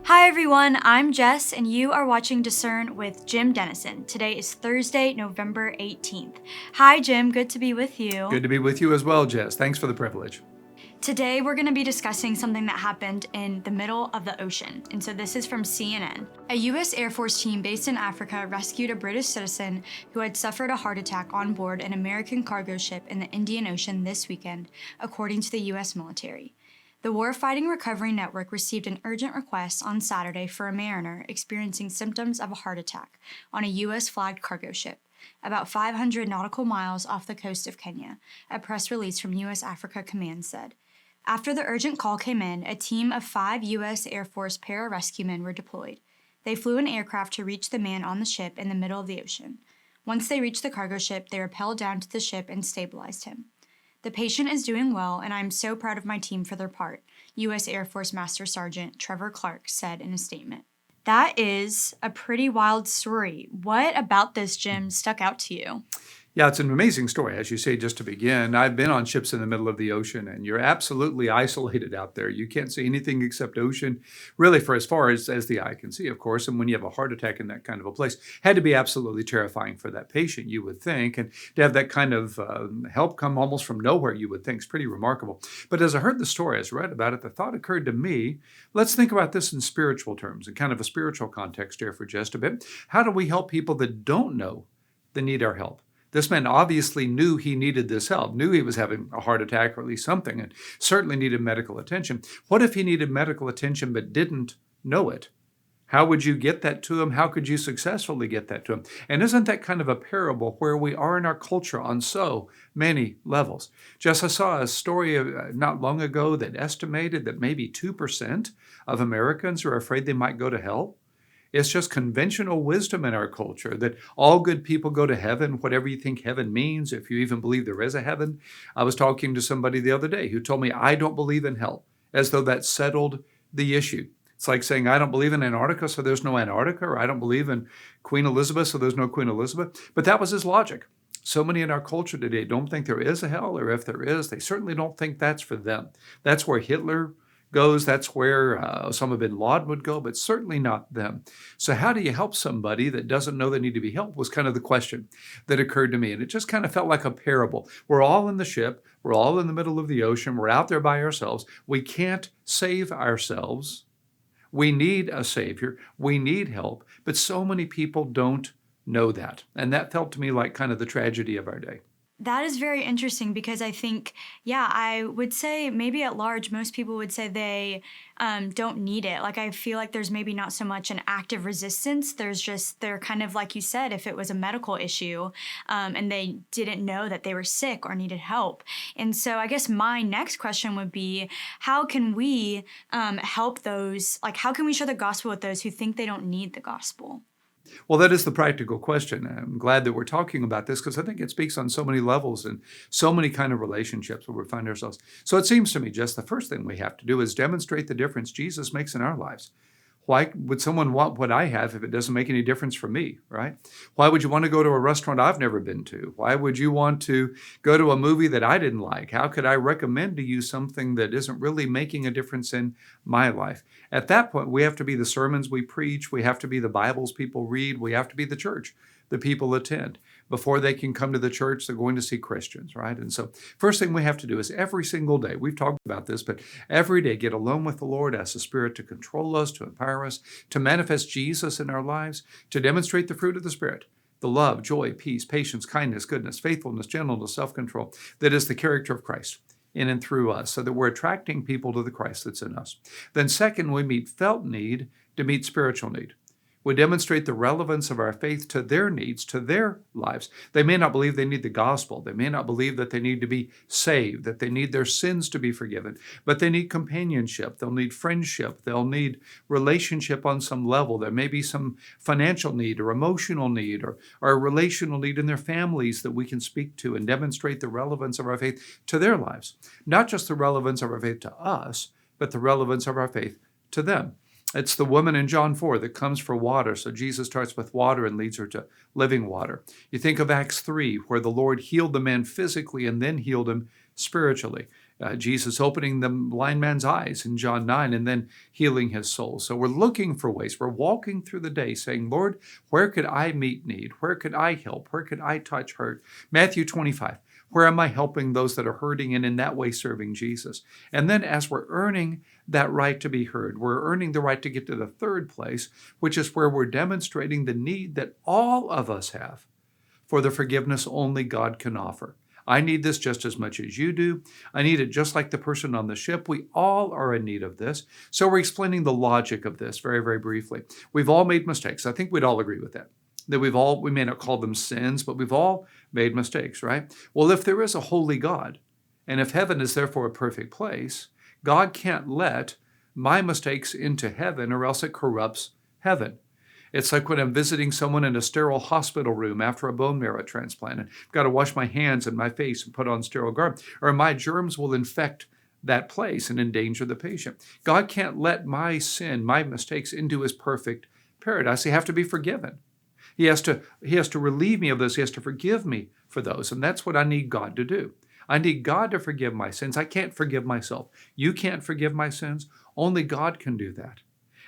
Hi everyone, I'm Jess and you are watching DISCERN with Jim Denison. Today is Thursday, November 18th. Hi Jim, good to be with you. Good to be with you as well, Jess. Thanks for the privilege. Today we're going to be discussing something that happened in the middle of the ocean. And so this is from CNN. A U.S. Air Force team based in Africa rescued a British citizen who had suffered a heart attack on board an American cargo ship in the Indian Ocean this weekend, according to the U.S. military. The Warfighting Recovery Network received an urgent request on Saturday for a mariner experiencing symptoms of a heart attack on a U.S.-flagged cargo ship, about 500 nautical miles off the coast of Kenya, a press release from U.S. Africa Command said. After the urgent call came in, a team of 5 U.S. Air Force pararescuemen were deployed. They flew an aircraft to reach the man on the ship in the middle of the ocean. Once they reached the cargo ship, they rappelled down to the ship and stabilized him. The patient is doing well, and I'm so proud of my team for their part, U.S. Air Force Master Sergeant Trevor Clark said in a statement. That is a pretty wild story. What about this, Jim, stuck out to you? Yeah, it's an amazing story. As you say, just to begin, I've been on ships in the middle of the ocean, and you're absolutely isolated out there. You can't see anything except ocean, really, for as far as the eye can see, of course. And when you have a heart attack in that kind of a place, had to be absolutely terrifying for that patient, you would think. And to have that kind of help come almost from nowhere, you would think, is pretty remarkable. But as I heard the story, as I read about it, the thought occurred to me, let's think about this in spiritual terms, in kind of a spiritual context here for just a bit. How do we help people that don't know they need our help? This man obviously knew he needed this help, knew he was having a heart attack or at least something, and certainly needed medical attention. What if he needed medical attention but didn't know it? How would you get that to him? How could you successfully get that to him? And isn't that kind of a parable where we are in our culture on so many levels? Jess, I saw a story not long ago that estimated that maybe 2% of Americans are afraid they might go to hell. It's just conventional wisdom in our culture that all good people go to heaven, whatever you think heaven means, if you even believe there is a heaven. I was talking to somebody the other day who told me, I don't believe in hell, as though that settled the issue. It's like saying, I don't believe in Antarctica, so there's no Antarctica, or I don't believe in Queen Elizabeth, so there's no Queen Elizabeth. But that was his logic. So many in our culture today don't think there is a hell, or if there is, they certainly don't think that's for them. That's where Hitler goes. That's where Osama bin Laden would go, but certainly not them. So how do you help somebody that doesn't know they need to be helped was kind of the question that occurred to me. And it just kind of felt like a parable. We're all in the ship. We're all in the middle of the ocean. We're out there by ourselves. We can't save ourselves. We need a savior. We need help. But so many people don't know that. And that felt to me like kind of the tragedy of our day. That is very interesting because I think, I would say maybe at large, most people would say they don't need it. Like, I feel like there's maybe not so much an active resistance. They're kind of like you said, if it was a medical issue and they didn't know that they were sick or needed help. And so I guess my next question would be, how can we help those, like how can we share the gospel with those who think they don't need the gospel? Well, that is the practical question. I'm glad that we're talking about this because I think it speaks on so many levels and so many kind of relationships where we find ourselves. So it seems to me just the first thing we have to do is demonstrate the difference Jesus makes in our lives. Why would someone want what I have if it doesn't make any difference for me, right? Why would you want to go to a restaurant I've never been to? Why would you want to go to a movie that I didn't like? How could I recommend to you something that isn't really making a difference in my life? At that point, we have to be the sermons we preach. We have to be the Bibles people read. We have to be the church that people attend. Before they can come to the church, they're going to see Christians, right? And so first thing we have to do is every single day, we've talked about this, but every day get alone with the Lord, ask the Spirit to control us, to empower us, to manifest Jesus in our lives, to demonstrate the fruit of the Spirit, the love, joy, peace, patience, kindness, goodness, faithfulness, gentleness, self-control, that is the character of Christ in and through us, so that we're attracting people to the Christ that's in us. Then second, we meet felt need to meet spiritual need. We demonstrate the relevance of our faith to their needs, to their lives. They may not believe they need the gospel. They may not believe that they need to be saved, that they need their sins to be forgiven, but they need companionship. They'll need friendship. They'll need relationship on some level. There may be some financial need or emotional need or a relational need in their families that we can speak to and demonstrate the relevance of our faith to their lives. Not just the relevance of our faith to us, but the relevance of our faith to them. It's the woman in John 4 that comes for water. So Jesus starts with water and leads her to living water. You think of Acts 3, where the Lord healed the man physically and then healed him spiritually. Jesus opening the blind man's eyes in John 9 and then healing his soul. So we're looking for ways. We're walking through the day saying, Lord, where could I meet need? Where could I help? Where could I touch hurt? Matthew 25. Where am I helping those that are hurting and in that way serving Jesus? And then as we're earning that right to be heard, we're earning the right to get to the third place, which is where we're demonstrating the need that all of us have for the forgiveness only God can offer. I need this just as much as you do. I need it just like the person on the ship. We all are in need of this. So we're explaining the logic of this very, very briefly. We've all made mistakes. I think we'd all agree with that. That we may not call them sins, but we've all made mistakes, right? Well, if there is a holy God, and if heaven is therefore a perfect place, God can't let my mistakes into heaven or else it corrupts heaven. It's like when I'm visiting someone in a sterile hospital room after a bone marrow transplant, and I've got to wash my hands and my face and put on sterile garb, or my germs will infect that place and endanger the patient. God can't let my sin, my mistakes into his perfect paradise. They have to be forgiven. He has to relieve me of those. He has to forgive me for those. And that's what I need God to do. I need God to forgive my sins. I can't forgive myself. You can't forgive my sins. Only God can do that.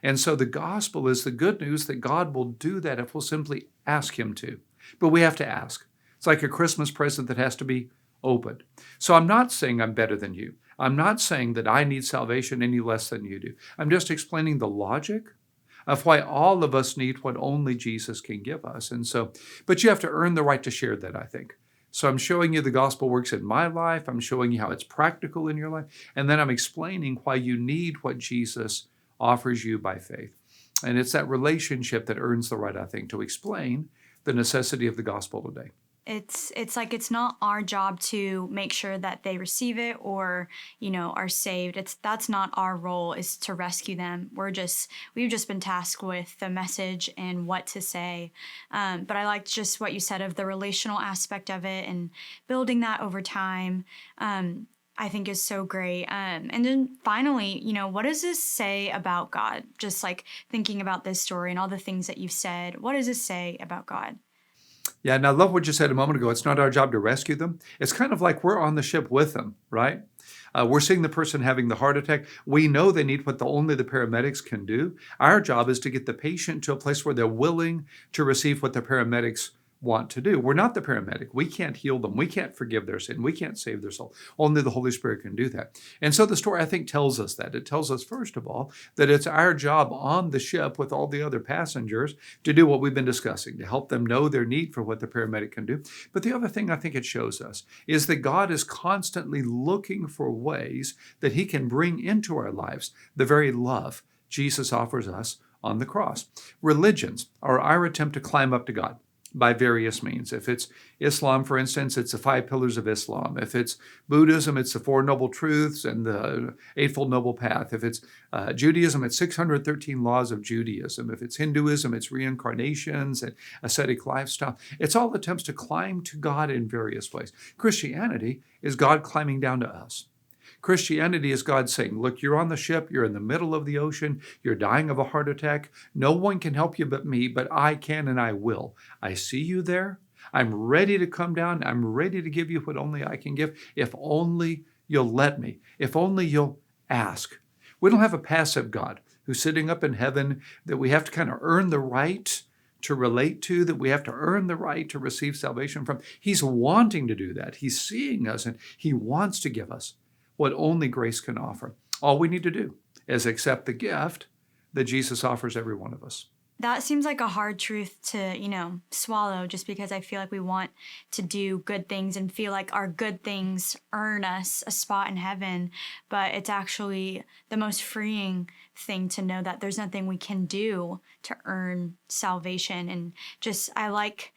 And so the gospel is the good news that God will do that if we'll simply ask him to. But we have to ask. It's like a Christmas present that has to be opened. So I'm not saying I'm better than you. I'm not saying that I need salvation any less than you do. I'm just explaining the logic of why all of us need what only Jesus can give us. And so, but you have to earn the right to share that, I think. So I'm showing you the gospel works in my life. I'm showing you how it's practical in your life. And then I'm explaining why you need what Jesus offers you by faith. And it's that relationship that earns the right, I think, to explain the necessity of the gospel today. It's like it's not our job to make sure that they receive it or, are saved. That's not our role, is to rescue them. We've just been tasked with the message and what to say. But I liked just what you said of the relational aspect of it and building that over time. I think is so great. And then finally, what does this say about God? Just like thinking about this story and all the things that you've said, what does this say about God? Yeah, and I love what you said a moment ago. It's not our job to rescue them. It's kind of like we're on the ship with them, right? We're seeing the person having the heart attack. We know they need what only the paramedics can do. Our job is to get the patient to a place where they're willing to receive what the paramedics want to do. We're not the paramedic. We can't heal them. We can't forgive their sin. We can't save their soul. Only the Holy Spirit can do that. And so the story, I think, tells us that. It tells us, first of all, that it's our job on the ship with all the other passengers to do what we've been discussing, to help them know their need for what the paramedic can do. But the other thing I think it shows us is that God is constantly looking for ways that he can bring into our lives the very love Jesus offers us on the cross. Religions are our attempt to climb up to God by various means. If it's Islam, for instance, it's the 5 pillars of Islam. If it's Buddhism, it's the 4 Noble Truths and the Eightfold Noble Path. If it's Judaism, it's 613 laws of Judaism. If it's Hinduism, it's reincarnations and ascetic lifestyle. It's all attempts to climb to God in various ways. Christianity is God climbing down to us. Christianity is God saying, look, you're on the ship, you're in the middle of the ocean, you're dying of a heart attack. No one can help you but me, but I can and I will. I see you there. I'm ready to come down. I'm ready to give you what only I can give, if only you'll let me, if only you'll ask. We don't have a passive God who's sitting up in heaven that we have to kind of earn the right to relate to, that we have to earn the right to receive salvation from. He's wanting to do that. He's seeing us and he wants to give us what only grace can offer. All we need to do is accept the gift that Jesus offers every one of us. That seems like a hard truth to, swallow, just because I feel like we want to do good things and feel like our good things earn us a spot in heaven. But it's actually the most freeing thing to know that there's nothing we can do to earn salvation. And I like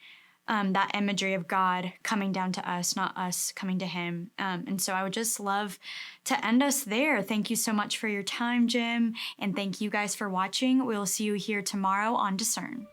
that imagery of God coming down to us, not us coming to him. And so I would just love to end us there. Thank you so much for your time, Jim. And thank you guys for watching. We'll see you here tomorrow on DISCERN.